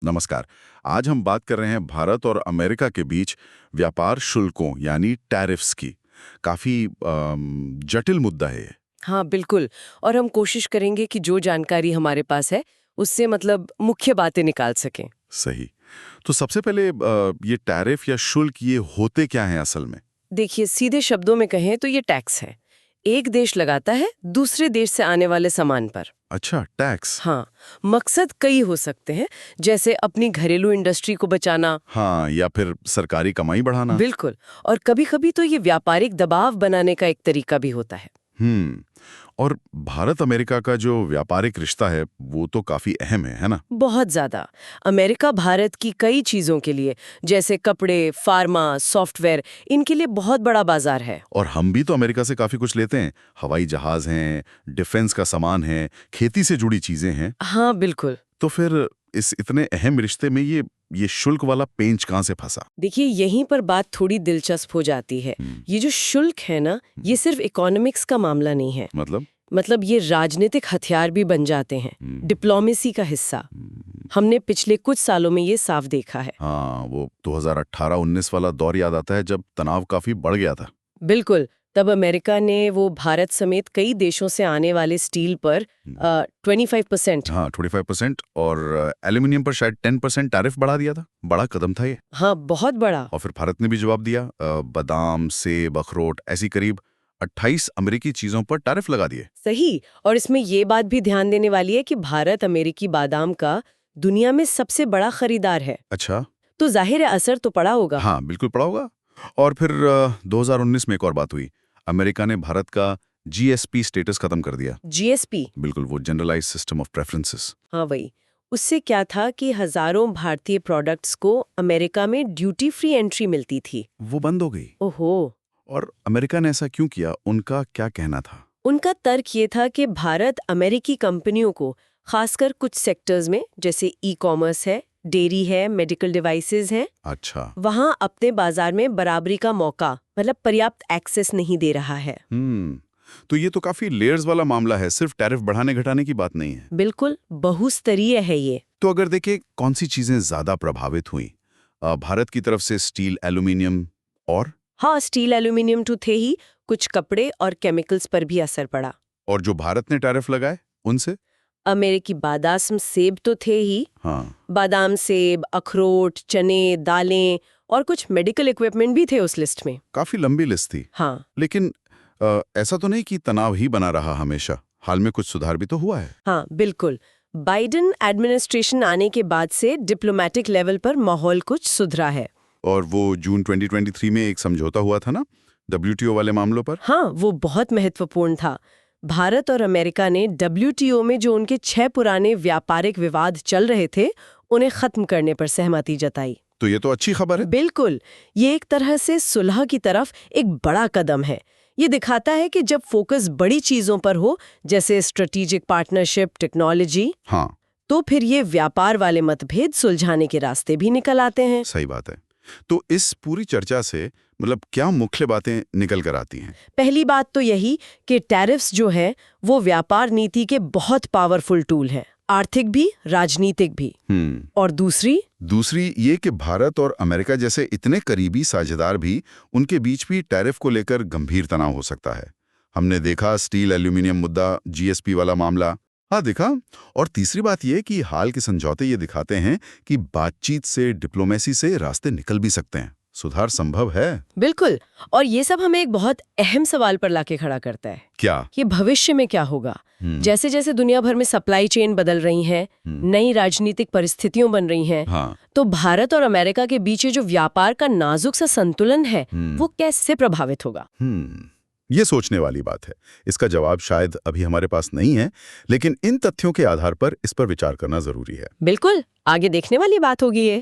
नमस्कार। आज हम बात कर रहे हैं भारत और अमेरिका के बीच व्यापार शुल्कों यानी टैरिफ्स की। काफी जटिल मुद्दा है ये। हाँ, बिल्कुल। और हम कोशिश करेंगे कि जो जानकारी हमारे पास है उससे मुख्य बातें निकाल सकें। सही। तो सबसे पहले ये टैरिफ या शुल्क ये होते क्या हैं असल में? देखिए, सीधे शब्दों में कहें तो ये टैक्स है। एक देश लगाता है दूसरे देश से आने वाले सामान पर। अच्छा, टैक्स। हाँ, मकसद कई हो सकते हैं, जैसे अपनी घरेलू इंडस्ट्री को बचाना। हाँ, या फिर सरकारी कमाई बढ़ाना। बिल्कुल। और कभी-कभी तो ये व्यापारिक दबाव बनाने का एक तरीका भी होता है। हम्म। और भारत अमेरिका का जो व्यापारिक रिश्ता है वो तो काफी अहम है ना? बहुत ज्यादा। अमेरिका भारत की कई चीजों के लिए, जैसे कपड़े, फार्मा, सॉफ्टवेयर, इनके लिए बहुत बड़ा बाजार है। और हम भी तो अमेरिका से काफी कुछ लेते हैं। हवाई जहाज हैं, डिफेंस का सामान है, खेती से जुड़ी चीजें हैं। हाँ, बिल्कुल। तो फिर इस इतने अहम रिश्ते में ये शुल्क वाला पेंच कहाँ से फंसा? देखिए, यहीं पर बात थोड़ी दिलचस्प हो जाती है। ये जो शुल्क है ना, ये सिर्फ इकोनॉमिक्स का मामला नहीं है। मतलब ये राजनीतिक हथियार भी बन जाते हैं, डिप्लोमेसी का हिस्सा। हमने पिछले कुछ सालों में ये साफ देखा है। हाँ, वो 2018-19 वाला दौर याद आता है जब तनाव काफी बढ़ गया था। बिल्कुल। तब अमेरिका ने वो भारत समेत कई देशों से आने वाले स्टील पर 25%। हाँ, 25% और एल्यूमिनियम पर शायद 10% टैरिफ बढ़ा दिया था। बड़ा कदम था ये। हाँ, बहुत बड़ा। और फिर भारत ने भी जवाब दिया। बादाम, सेब, अखरोट ऐसी करीब 28 अमेरिकी चीजों पर टैरिफ लगा दिए। सही। और इसमें ये बात भी ध्यान देने वाली है कि भारत अमेरिकी बादाम का दुनिया में सबसे बड़ा खरीदार है। अच्छा। तो जाहिर है असर तो पड़ा होगा। हाँ, बिल्कुल पड़ा होगा। और फिर 2019 में एक और बात हुई। अमेरिका ने भारत का जीएसपी स्टेटस खत्म कर दिया। जीएसपी? बिल्कुल, वो जनरलाइज्ड सिस्टम ऑफ प्रेफरेंसेस। हाँ, वही। उससे क्या था कि हजारों भारतीय प्रोडक्ट्स को अमेरिका में ड्यूटी फ्री एंट्री मिलती थी। वो बंद हो गई। ओहो। और अमेरिका ने ऐसा क्यों किया? उनका क्या कहना था? उनका तर्क ये था कि भारत अमेरिकी कंपनियों को, खासकर कुछ सेक्टर्स में जैसे ई कॉमर्स है, डेयरी है, मेडिकल डिवाइसेस हैं, अच्छा। वहां अपने बाजार में बराबरी का मौका, पर्याप्त एक्सेस नहीं दे रहा है। तो ये तो काफी लेयर्स वाला मामला है, सिर्फ टैरिफ बढ़ाने घटाने की बात नहीं है। बिल्कुल, बहुस्तरीय है ये। तो अगर देखें कौन सी चीजें ज्यादा प्रभावित हुई? भारत की तरफ से स्टील, एल्यूमिनियम और? हाँ, स्टील एल्यूमिनियम तो थे ही, कुछ कपड़े और केमिकल्स पर भी असर पड़ा। और जो भारत ने टैरिफ लगाए उनसे? अमेरिकी बादाम, सेब तो थे ही। हाँ। बादाम, सेब, अखरोट, चने, दालें और कुछ मेडिकल इक्विपमेंट भी थे उस लिस्ट में। काफी लंबी लिस्ट थी। हाँ। लेकिन ऐसा तो नहीं कि तनाव ही बना रहा हमेशा। हाल में कुछ सुधार भी तो हुआ है। हाँ, बिल्कुल। बाइडेन एडमिनिस्ट्रेशन आने के बाद से डिप्लोमेटिक लेवल पर माहौल कुछ सुधरा है। और वो जून 2023 में एक समझौता हुआ था ना, WTO वाले मामलों पर? हाँ, वो बहुत महत्वपूर्ण था। भारत और अमेरिका ने WTO में जो उनके 6 पुराने व्यापारिक विवाद चल रहे थे, उन्हें खत्म करने पर सहमति जताई। तो ये तो अच्छी खबर है। बिल्कुल। ये एक तरह से सुलह की तरफ एक बड़ा कदम है। ये दिखाता है कि जब फोकस बड़ी चीजों पर हो, जैसे स्ट्रेटेजिक पार्टनरशिप, टेक्नोलॉजी, हाँ, तो फिर ये व्यापार वाले मतभेद सुलझाने के रास्ते भी निकल आते हैं। सही बात है। तो इस पूरी चर्चा से क्या मुख्य बातें निकल कर आती हैं? पहली बात तो यही कि टैरिफ्स जो है वो व्यापार नीति के बहुत पावरफुल टूल है, आर्थिक भी, राजनीतिक भी। और दूसरी ये कि भारत और अमेरिका जैसे इतने करीबी साझेदार भी, उनके बीच भी टैरिफ को लेकर गंभीर तनाव हो सकता है। हमने देखा स्टील एल्यूमिनियम मुद्दा, जीएसपी वाला मामला। हाँ, देखा। और तीसरी बात ये कि हाल के समझौते ये दिखाते हैं कि बातचीत से, डिप्लोमेसी से रास्ते निकल भी सकते हैं, सुधार संभव है। बिल्कुल। और ये सब हमें एक बहुत अहम सवाल पर लाके खड़ा करता है। क्या? ये भविष्य में क्या होगा? जैसे जैसे दुनिया भर में सप्लाई चेन बदल रही हैं, नई राजनीतिक परिस्थितियां बन रही हैं, हाँ। तो भारत और अमेरिका के बीच जो व्यापार का नाजुक सा संतुलन है, वो कैसे प्रभावित होगा? ये सोचने वाली बात है। इसका जवाब शायद अभी हमारे पास नहीं है, लेकिन इन तथ्यों के आधार पर इस पर विचार करना जरूरी है। बिल्कुल, आगे देखने वाली बात होगी ये।